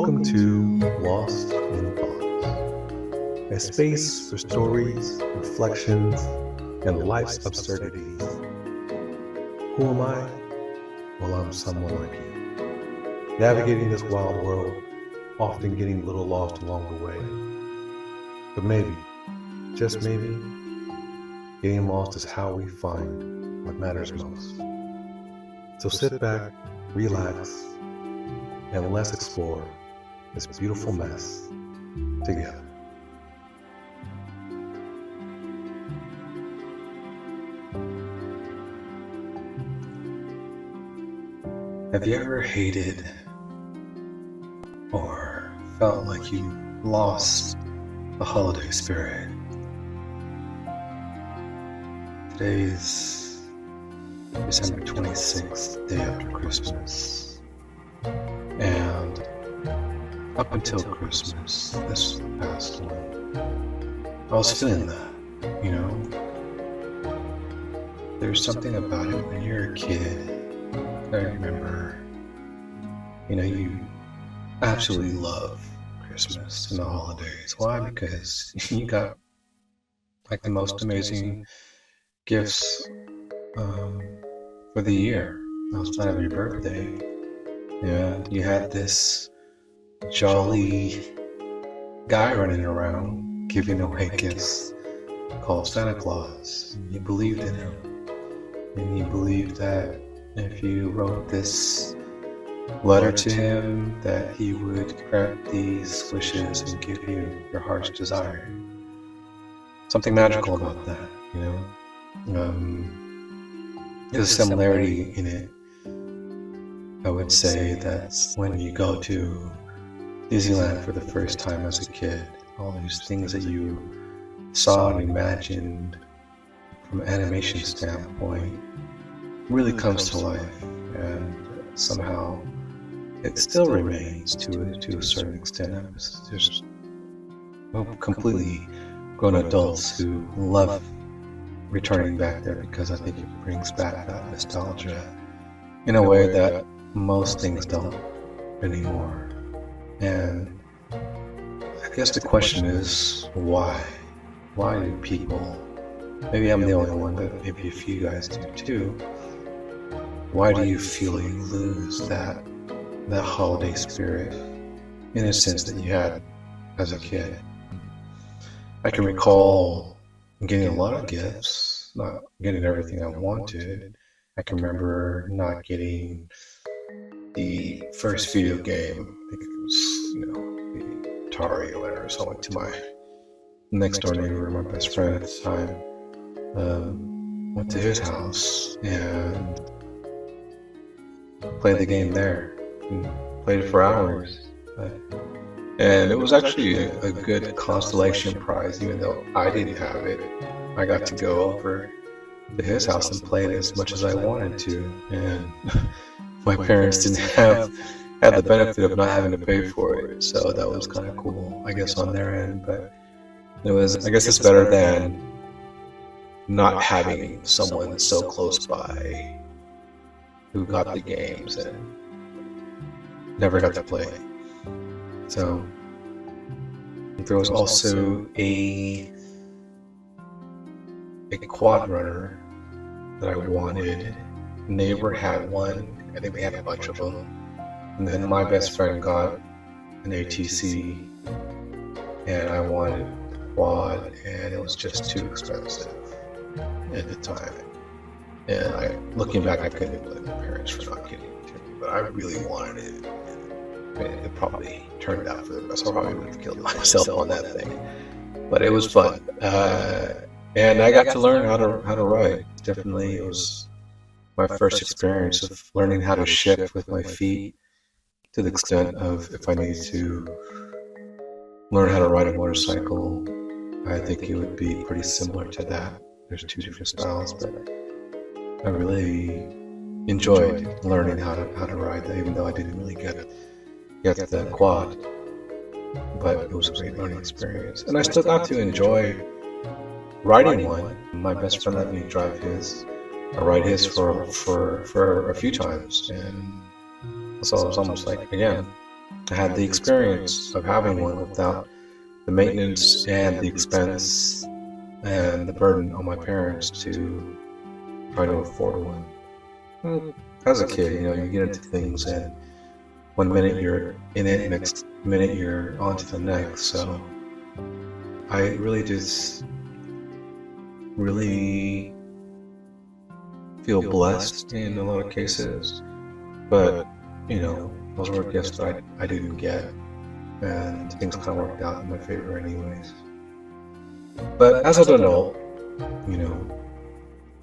Welcome to Lost in Thoughts, a space for stories, reflections, and life's absurdities. Who am I? Well, I'm someone like you, navigating this wild world, often getting a little lost along the way. But maybe, just maybe, getting lost is how we find what matters most. So sit back, relax, and let's explore this beautiful mess together. Have you ever hated or felt like you lost the holiday spirit? Today is December 26th, day after Christmas. And up until Christmas, this past one, I was feeling that, There's something about it when you're a kid. I remember, you absolutely love Christmas and the holidays. Why? Because you got like the most amazing gifts for the year outside of your birthday. Yeah, you had this jolly guy running around giving away gifts called Santa Claus. You believed in him, and you believed that if you wrote this letter to him, that he would grant these wishes and give you your heart's desire. Something magical about that, There's a similarity in it. I would say that's when you go to Disneyland for the first time as a kid, all these things that you saw and imagined from an animation standpoint really comes to life, and somehow it still remains to a certain extent. There's completely grown adults who love returning back there because I think it brings back that nostalgia in a way that most things don't anymore. And I guess the question is, why? Why do people, maybe I'm the only one, but maybe a few guys do too, why do you feel you lose that holiday spirit, innocence that you had as a kid? I can recall getting a lot of gifts, not getting everything I wanted. I can remember not getting the first video game. I think it was, the Atari or whatever. So I went to my next door neighbor, my best friend at the time, went to his house and played the game there. And played it for hours. And it was actually a good consolation prize, even though I didn't have it. I got to go over to his house and play it as much as I wanted to. And my parents didn't have the benefit of not having to pay for it, so that was kind of cool, I guess, on their end. But I guess it's better than not having someone so close by who got the games and never got to play. So there was also a quad runner that I wanted. Neighbor had one. I think we had a bunch of them. And then my best friend got an ATC, and I wanted a quad, and it was just too expensive at the time. And looking back, I couldn't blame my parents for not getting it to me, but I really wanted it. It probably turned out for the best. I probably would have killed myself on that thing, but it was fun. And I got to learn how to ride. Definitely, it was my first experience of learning how to shift with my feet, to the extent of if I needed to learn how to ride a motorcycle, I think it would be pretty similar to that. There's two different styles, but I really enjoyed learning how to ride that, even though I didn't really get the quad. But it was a great learning experience, and I still got to enjoy riding one. My best friend let me drive his. I ride his for a few times, and so it was almost like, again, I had the experience of having one without the maintenance and the expense and the burden on my parents to try to afford one. As a kid, you get into things, and one minute you're in it, next minute you're on to the next. So I really feel blessed in a lot of cases, but those were gifts that I didn't get, and things kind of worked out in my favor anyways. But as an adult,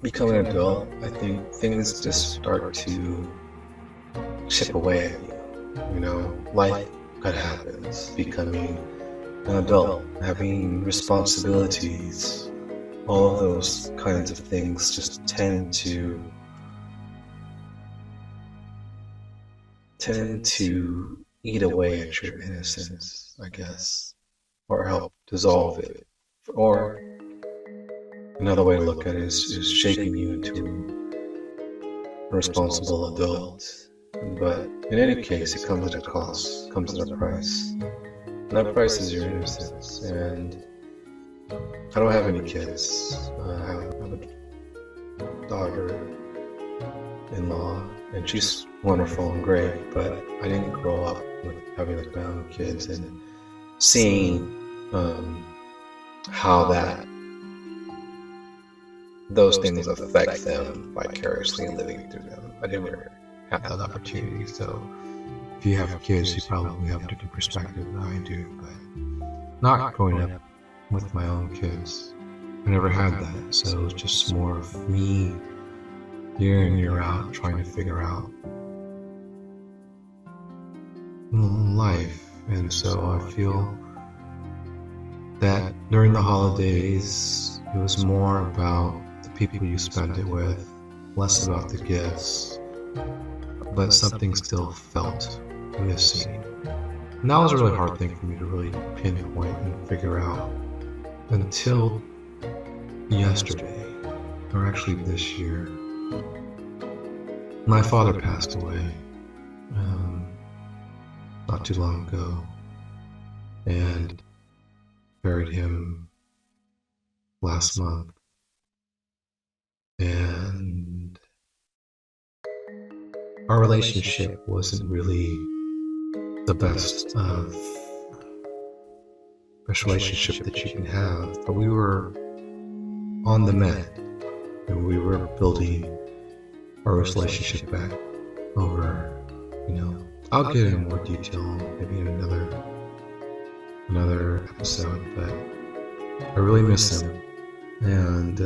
becoming an adult, I think things just start to chip away at you. Life kind of happens. Becoming an adult, having responsibilities, all of those kinds of things just tend to eat away at your innocence, I guess, or help dissolve it. Or another way to look at it is shaping you into a responsible adult. But in any case, it comes at a cost, it comes at a price. And that price is your innocence. And I don't have any kids. I have a daughter-in-law, and she's wonderful and great, but I didn't grow up with having my own kids and seeing how those things affect them vicariously and living through them. I didn't really have that opportunity. So if you have kids, you probably have a different perspective than I do. But not growing up with my own kids, I never had that. So it was just more of me year in, year out, trying to figure out life. And so I feel that during the holidays, it was more about the people you spend it with, less about the gifts, but something still felt missing. And that was a really hard thing for me to really pinpoint and figure out until yesterday, or actually this year. My father passed away not too long ago, and buried him last month. And our relationship wasn't really the best relationship that you can have, but we were on the mend, and we were building our relationship back over, I'll get into more detail maybe in another episode, but I really miss him. And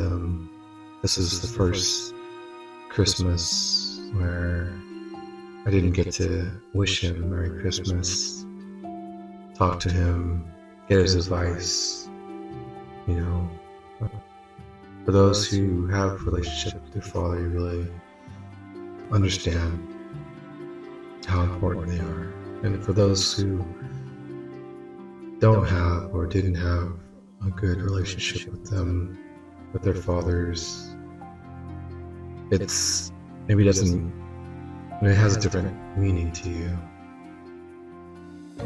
this is the first Christmas where I didn't get to wish him Merry Christmas, talk to him, get his advice. For those who have a relationship with their father, you really understand how important they are. And for those who don't have or didn't have a good relationship with them, with their fathers, it has a different meaning to you.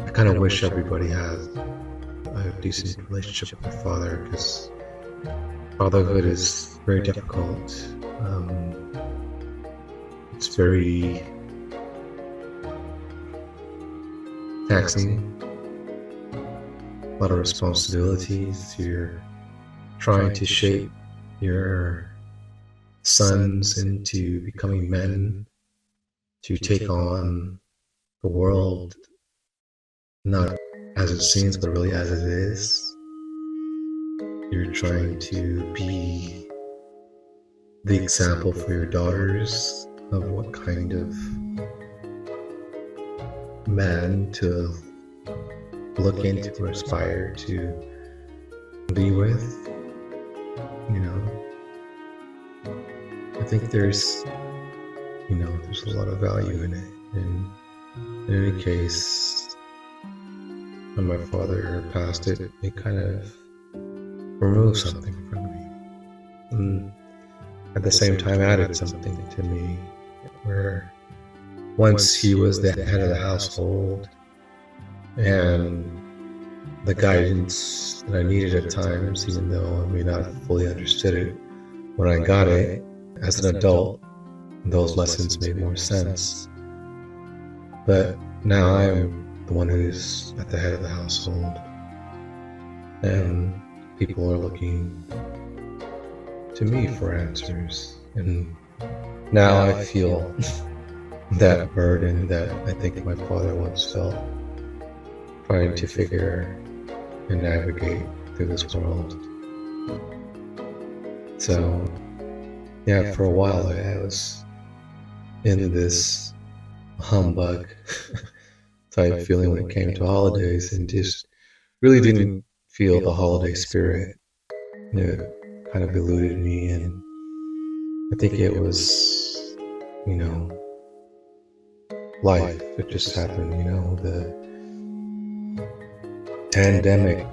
I kind of wish everybody has a decent relationship with their father, because fatherhood is very difficult. It's very taxing, a lot of responsibilities. You're trying to shape your sons into becoming men, to take on the world not as it seems, but really as it is. You're trying to be the example for your daughters of what kind of man to look into or aspire to be with. I think there's a lot of value in it. And in any case, when my father passed, it kind of removed something from me, and at the same time added something to me, where once he was the head of the household, and the guidance that I needed at times, even though I may not have fully understood it when I got it. As an adult, those lessons made more sense. But now I'm the one who's at the head of the household, and people are looking to me for answers. And now I feel that burden that I think my father once felt, trying to figure and navigate through this world. So, yeah, for a while I was in this humbug type feeling when it came to holidays, and just really didn't feel the holiday spirit. It kind of eluded me, and I think it was, life. It just happened, the pandemic,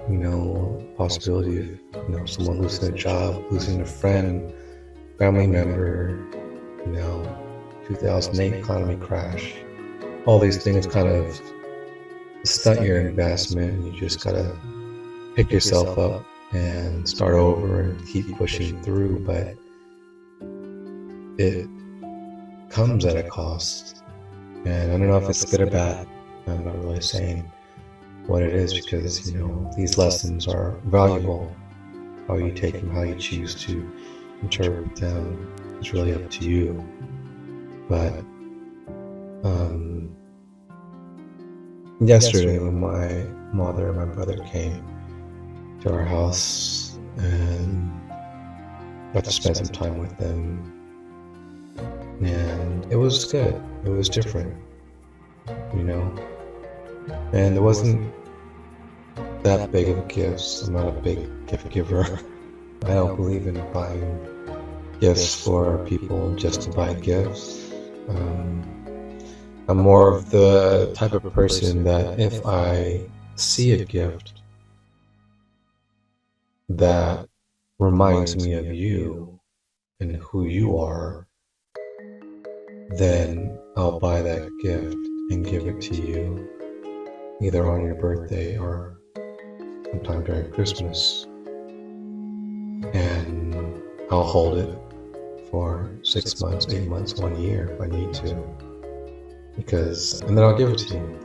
possibility of, someone losing a job, losing a friend, family member, 2008 economy crash. All these things kind of stunt your investment, and you just gotta pick yourself up and start over and keep pushing through. But it comes at a cost, and I don't know if it's good or bad. I'm not really saying what it is, because these lessons are valuable. How you take them, how you choose to interpret them, is really up to you. But yesterday, when my mother and my brother came to our house and got to spend some time with them, and it was good. It was different, and it wasn't that big of gifts. I'm not a big gift giver. I don't believe in buying gifts for people just to buy gifts. I'm more of the type of person that if I see a gift that reminds me of you and who you are, then I'll buy that gift and give it to you, either on your birthday or sometime during Christmas. And I'll hold it for 6 months, 8 months, 1 year if I need to. And then I'll give it to you.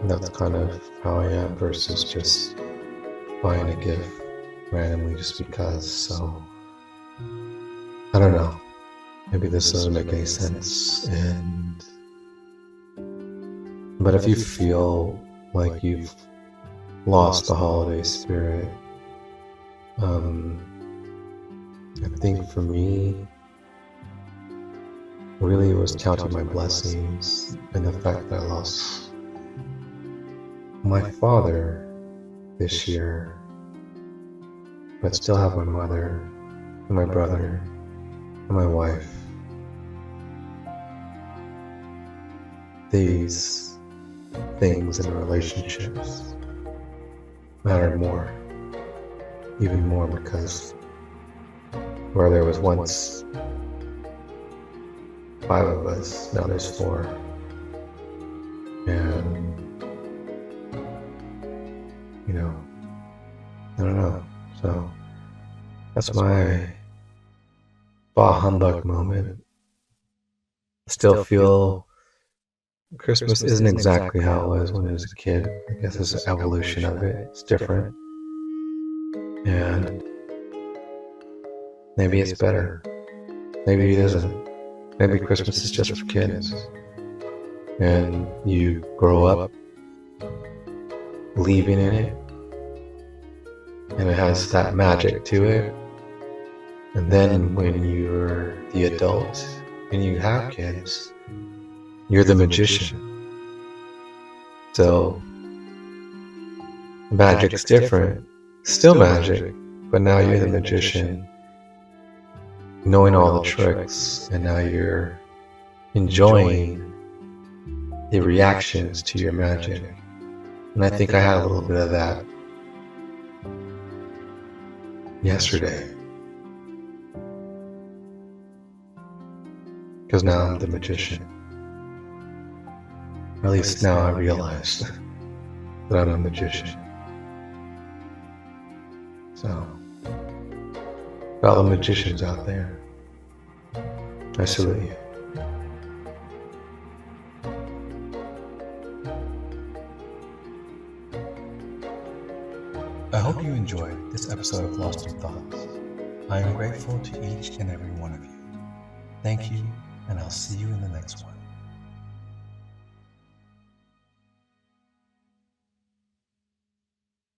And that's kind of how I am, versus just buying a gift randomly just because. So, I don't know. Maybe this doesn't make any sense. But if you feel like you've lost the holiday spirit, I think for me, really it was counting my blessings, and the fact that I lost my father this year, but still have my mother and my brother and my wife. These things in relationships matter more, even more, because where there was once 5 of us, now there's 4. And, I don't know. So, that's my bah humbug moment. I still feel Christmas isn't exactly how it was when I was a kid. I guess it's an evolution of it. It's different. And maybe it's better. Maybe it isn't. Maybe Christmas is just for kids. And you grow up believing in it, and it has that magic to it. And then when you're the adult and you have kids, you're the magician. So magic's different. Still magic, but now you're the magician, knowing all the tricks, and now you're enjoying the reactions to your magic. And I think I had a little bit of that yesterday, because now I'm the magician. At least now I realize that I'm a magician. So, all the magicians out there, I salute you. I hope you enjoyed this episode of Lost in Thoughts. I am grateful to each and every one of you. Thank you, and I'll see you in the next one.